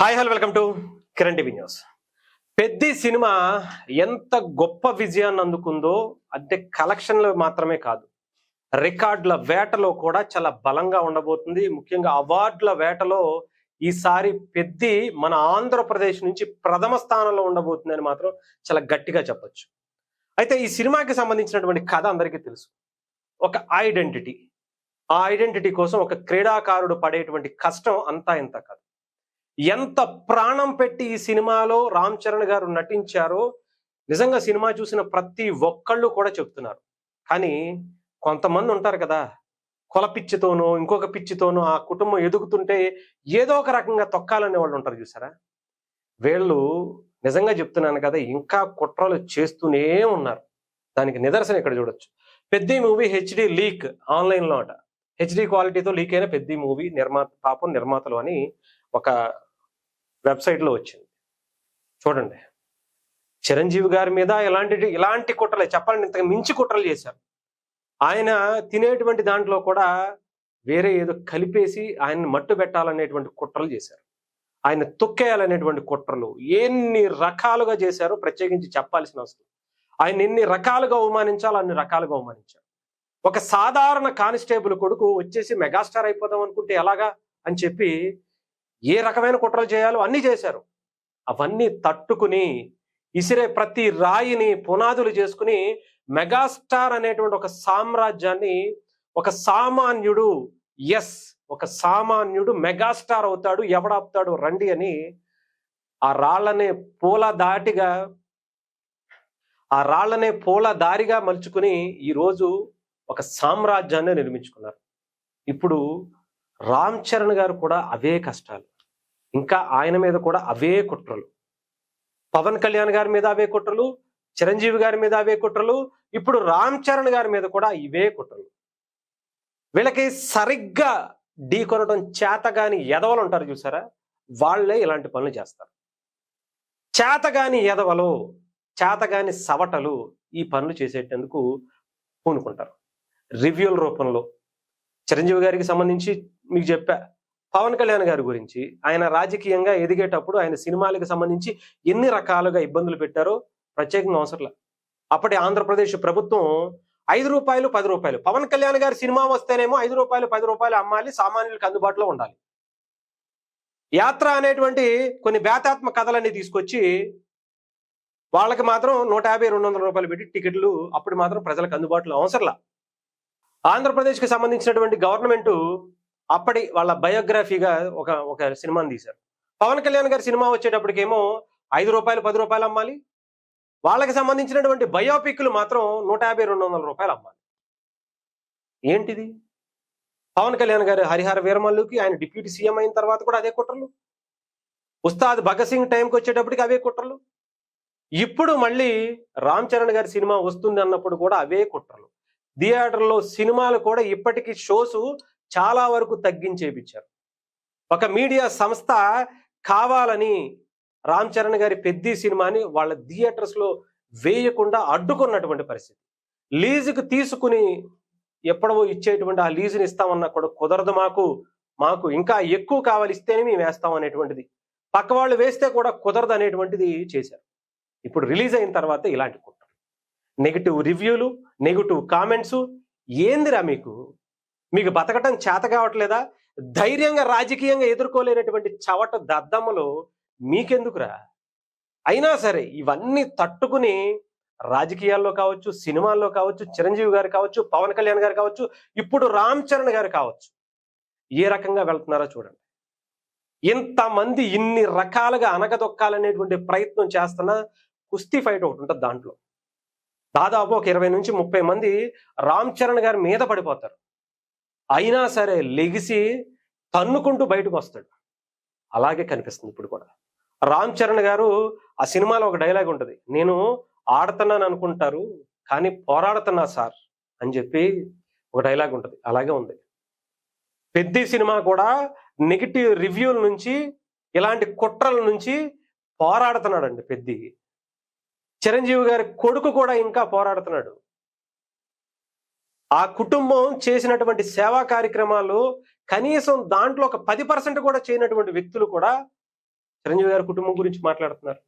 Hi hello welcome to Kiran TV news. Peddi cinema ఎంత గొప్ప విజయాన్ని అందుకుందో అంటే కలెక్షన్లు మాత్రమే కాదు, రికార్డుల వేటలో కూడా చాలా బలంగా ఉండబోతుంది. ముఖ్యంగా అవార్డుల వేటలో ఈసారి పెద్ది మన ఆంధ్రప్రదేశ్ నుంచి ప్రథమ స్థానంలో ఉండబోతుందని మాత్రం చాలా గట్టిగా చెప్పొచ్చు. అయితే ఈ సినిమాకి సంబంధించినటువంటి కథ అందరికీ తెలుసు. ఒక ఐడెంటిటీ, ఆ ఐడెంటిటీ కోసం ఒక క్రీడాకారుడు పడేటువంటి కష్టం అంతా ఇంత కాదు. ఎంత ప్రాణం పెట్టి ఈ సినిమాలో రామ్ చరణ్ గారు నటించారో నిజంగా సినిమా చూసిన ప్రతి ఒక్కళ్ళు కూడా చెప్తున్నారు. కానీ కొంతమంది ఉంటారు కదా, కొల పిచ్చితోనో ఇంకొక పిచ్చితోనో ఆ కుటుంబం ఎదుగుతుంటే ఏదో ఒక రకంగా తొక్కాలనే వాళ్ళు ఉంటారు చూసారా. వీళ్ళు నిజంగా చెప్తున్నాను కదా, ఇంకా కుట్రలు చేస్తూనే ఉన్నారు. దానికి నిదర్శనం ఇక్కడ చూడొచ్చు. పెద్ద మూవీ హెచ్డి లీక్ ఆన్లైన్లో అట, హెచ్డి క్వాలిటీతో లీక్ అయిన పెద్ద మూవీ నిర్మాతలు అని ఒక వెబ్సైట్లో వచ్చింది. చూడండి, చిరంజీవి గారి మీద ఇలాంటి కుట్రలే చెప్పాలంటే ఇంతకు మించి కుట్రలు చేశారు. ఆయన తినేటువంటి దాంట్లో కూడా వేరే ఏదో కలిపేసి ఆయన్ని మట్టు పెట్టాలనేటువంటి కుట్రలు చేశారు. ఆయన తొక్కేయాలనేటువంటి కుట్రలు ఎన్ని రకాలుగా చేశారో ప్రత్యేకించి చెప్పాల్సిన అవసరం. ఆయన ఎన్ని రకాలుగా అవమానించాలో అన్ని రకాలుగా అవమానించారు. ఒక సాధారణ కానిస్టేబుల్ కొడుకు వచ్చేసి మెగాస్టార్ అయిపోదాం అనుకుంటే ఎలాగా అని చెప్పి ఏ రకమైన కుట్రలు చేయాలో అన్ని చేశారు. అవన్నీ తట్టుకుని ఇసిరే ప్రతి రాయిని పునాదులు చేసుకుని మెగాస్టార్ అనేటువంటి ఒక సామ్రాజ్యాన్ని ఒక సామాన్యుడు మెగాస్టార్ అవుతాడు, ఎవడాపుతాడు రండి అని ఆ రాళ్లనే పూల దారిగా మలుచుకుని ఈరోజు ఒక సామ్రాజ్యాన్ని నిర్మించుకున్నారు. ఇప్పుడు రామ్ చరణ్ గారు కూడా అవే కష్టాలు, ఇంకా ఆయన మీద కూడా అవే కుట్రలు, పవన్ కళ్యాణ్ గారి మీద అవే కుట్రలు, చిరంజీవి గారి మీద అవే కుట్రలు, ఇప్పుడు రామ్ చరణ్ గారి మీద కూడా ఇవే కుట్రలు. వీళ్ళకి సరిగ్గా ఢీకొనడం చేతగాని ఎదవలు ఉంటారు చూసారా, వాళ్ళే ఇలాంటి పనులు చేస్తారు. చేతగాని ఎదవలు, చేతగాని సవటలు ఈ పనులు చేసేటందుకు పూనుకుంటారు. రివ్యూల రూపంలో చిరంజీవి గారికి సంబంధించి మీకు చెప్పా, పవన్ కళ్యాణ్ గారి గురించి ఆయన రాజకీయంగా ఎదిగేటప్పుడు ఆయన సినిమాలకు సంబంధించి ఎన్ని రకాలుగా ఇబ్బందులు పెట్టారో ప్రత్యేకంగా అవసరంలా. అప్పటి ఆంధ్రప్రదేశ్ ప్రభుత్వం ₹5 ₹10, పవన్ కళ్యాణ్ గారి సినిమా వస్తేనేమో ₹5 ₹10 అమ్మాలి, సామాన్యులకు అందుబాటులో ఉండాలి. యాత్ర అనేటువంటి కొన్ని వ్యాతాత్మక కథలన్నీ తీసుకొచ్చి వాళ్ళకి మాత్రం ₹150-200 పెట్టి టికెట్లు అప్పుడు మాత్రం ప్రజలకు అందుబాటులో అవసరంలా. ఆంధ్రప్రదేశ్కి సంబంధించినటువంటి గవర్నమెంట్ అప్పటి వాళ్ళ బయోగ్రఫీగా ఒక సినిమాని తీశారు. పవన్ కళ్యాణ్ గారి సినిమా వచ్చేటప్పటికేమో ₹5 ₹10 అమ్మాలి, వాళ్ళకి సంబంధించినటువంటి బయోపిక్లు మాత్రం ₹150-200 అమ్మాలి. ఏంటిది? పవన్ కళ్యాణ్ గారు హరిహర వీరమల్లుకి ఆయన డిప్యూటీ సీఎం అయిన తర్వాత కూడా అదే కుట్రలు, ఉస్తాద్ భగత్ సింగ్ టైంకి వచ్చేటప్పటికి అవే కుట్రలు, ఇప్పుడు మళ్ళీ రామ్ చరణ్ గారి సినిమా వస్తుంది అన్నప్పుడు కూడా అవే కుట్రలు. థియేటర్లో సినిమాలు కూడా ఇప్పటికీ షోస్ చాలా వరకు తగ్గించేపించారు. ఒక మీడియా సంస్థ కావాలని రామ్ చరణ్ గారి పెద్ది సినిమాని వాళ్ళ థియేటర్స్లో వేయకుండా అడ్డుకున్నటువంటి పరిస్థితి. లీజుకు తీసుకుని ఎప్పుడో ఇచ్చేటువంటి ఆ లీజుని ఇస్తామన్నా కూడా కుదరదు, మాకు ఇంకా ఎక్కువ కావాలి, ఇస్తేనే మేము వేస్తాం అనేటువంటిది, పక్క వాళ్ళు వేస్తే కూడా కుదరదు అనేటువంటిది చేశారు. ఇప్పుడు రిలీజ్ అయిన తర్వాత ఇలాంటి కుట్ర, నెగిటివ్ రివ్యూలు, నెగిటివ్ కామెంట్స్. ఏందిరా మీకు బతకటం చేత కావట్లేదా? ధైర్యంగా రాజకీయంగా ఎదుర్కోలేనటువంటి చవట దద్దమ్మలు మీకెందుకురా? అయినా సరే ఇవన్నీ తట్టుకుని రాజకీయాల్లో కావచ్చు, సినిమాల్లో కావచ్చు, చిరంజీవి గారు కావచ్చు, పవన్ కళ్యాణ్ గారు కావచ్చు, ఇప్పుడు రామ్ చరణ్ గారు కావచ్చు, ఏ రకంగా వెళ్తున్నారో చూడండి. ఇంతమంది ఇన్ని రకాలుగా అనగదొక్కాలనేటువంటి ప్రయత్నం చేస్తున్న కుస్తీ ఫైట్ ఒకటి ఉంటుంది. దాంట్లో దాదాపు ఒక 20-30 మంది రామ్ చరణ్ గారి మీద పడిపోతారు. అయినా సరే లెగిసి తన్నుకుంటూ బయటకు వస్తాడు. అలాగే కనిపిస్తుంది ఇప్పుడు కూడా. రామ్ చరణ్ గారు ఆ సినిమాలో ఒక డైలాగ్ ఉంటుంది, నేను ఆడుతున్నాను అనుకుంటారు కానీ పోరాడుతున్నా సార్ అని చెప్పి ఒక డైలాగ్ ఉంటుంది. అలాగే ఉంది. పెద్ద సినిమా కూడా నెగిటివ్ రివ్యూల నుంచి, ఇలాంటి కుట్రల నుంచి పోరాడుతున్నాడండి పెద్ది. చిరంజీవి గారి కొడుకు కూడా ఇంకా పోరాడుతున్నాడు. ఆ కుటుంబం చేసినటువంటి సేవా కార్యక్రమాలు కనీసం దాంట్లో ఒక 10% కూడా చేయనటువంటి వ్యక్తులు కూడా చిరంజీవి గారి కుటుంబం గురించి మాట్లాడుతున్నారు.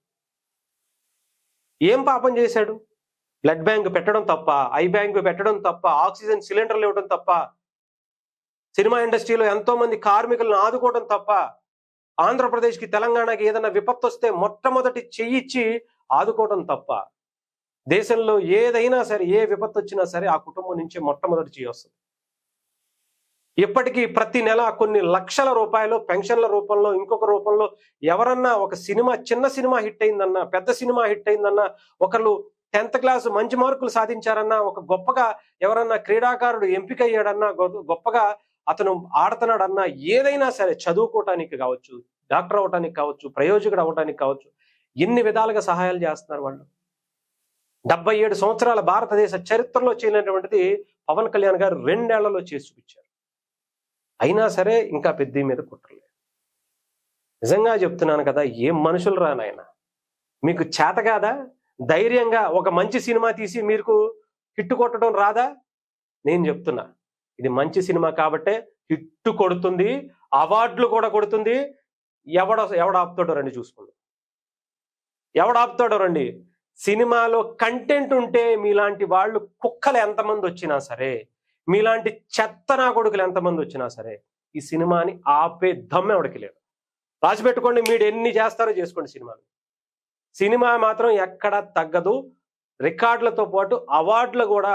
ఏం పాపం చేశాడు? బ్లడ్ బ్యాంక్ పెట్టడం తప్ప, ఐ బ్యాంక్ పెట్టడం తప్ప, ఆక్సిజన్ సిలిండర్లు ఇవ్వడం తప్ప, సినిమా ఇండస్ట్రీలో ఎంతో మంది కార్మికులను ఆదుకోవడం తప్ప, ఆంధ్రప్రదేశ్కి తెలంగాణకి ఏదైనా విపత్తు వస్తే మొట్టమొదటి చెయ్యిచ్చి ఆదుకోవడం తప్ప, దేశంలో ఏదైనా సరే ఏ విపత్తు వచ్చినా సరే ఆ కుటుంబం నుంచే మొట్టమొదటి చెయ్యి వస్తుంది. ఇప్పటికీ ప్రతి నెల కొన్ని లక్షల రూపాయలు పెన్షన్ల రూపంలో ఇంకొక రూపంలో ఎవరన్నా ఒక సినిమా చిన్న సినిమా హిట్ అయిందన్నా, పెద్ద సినిమా హిట్ అయిందన్నా, ఒకళ్ళు 10th క్లాస్ మంచి మార్కులు సాధించారన్నా, ఒక గొప్పగా ఎవరన్నా క్రీడాకారుడు ఎంపిక అయ్యాడన్నా, గొప్పగా అతను ఆడుతున్నాడన్నా, ఏదైనా సరే చదువుకోవటానికి కావచ్చు, డాక్టర్ అవటానికి కావచ్చు, ప్రయోజకుడు అవటానికి కావచ్చు, ఎన్ని విధాలుగా సహాయాలు చేస్తున్నారు వాళ్ళు. 77 సంవత్సరాల భారతదేశ చరిత్రలో చేయనటువంటిది పవన్ కళ్యాణ్ గారు 2 ఏళ్లలో చేసి చూపించారు. అయినా సరే ఇంకా పెద్ద మీద కుట్రలేదు. నిజంగా చెప్తున్నాను కదా, ఏం మనుషులు రా నాయన. మీకు చేత కాదా? ధైర్యంగా ఒక మంచి సినిమా తీసి మీకు హిట్ కొట్టడం రాదా? నేను చెప్తున్నా, ఇది మంచి సినిమా కాబట్టే హిట్ కొడుతుంది, అవార్డులు కూడా కొడుతుంది. ఎవడ ఆపుతాడో రండి చూసుకుందాం. ఎవడాపుతాడో రండి. సినిమాలో కంటెంట్ ఉంటే మీలాంటి వాళ్ళు కుక్కలు ఎంతమంది వచ్చినా సరే, మీలాంటి చెత్త నా కొడుకులు ఎంతమంది వచ్చినా సరే ఈ సినిమాని ఆపే దమ్మె ఎవడికి లేదు. రాసిపెట్టుకోండి, మీరు ఎన్ని చేస్తారో చేసుకోండి. సినిమా మాత్రం ఎక్కడ తగ్గదు. రికార్డులతో పాటు అవార్డులు కూడా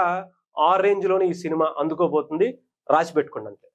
ఆ రేంజ్లోనే ఈ సినిమా అందుకోబోతుంది. రాసిపెట్టుకోండి అంతే.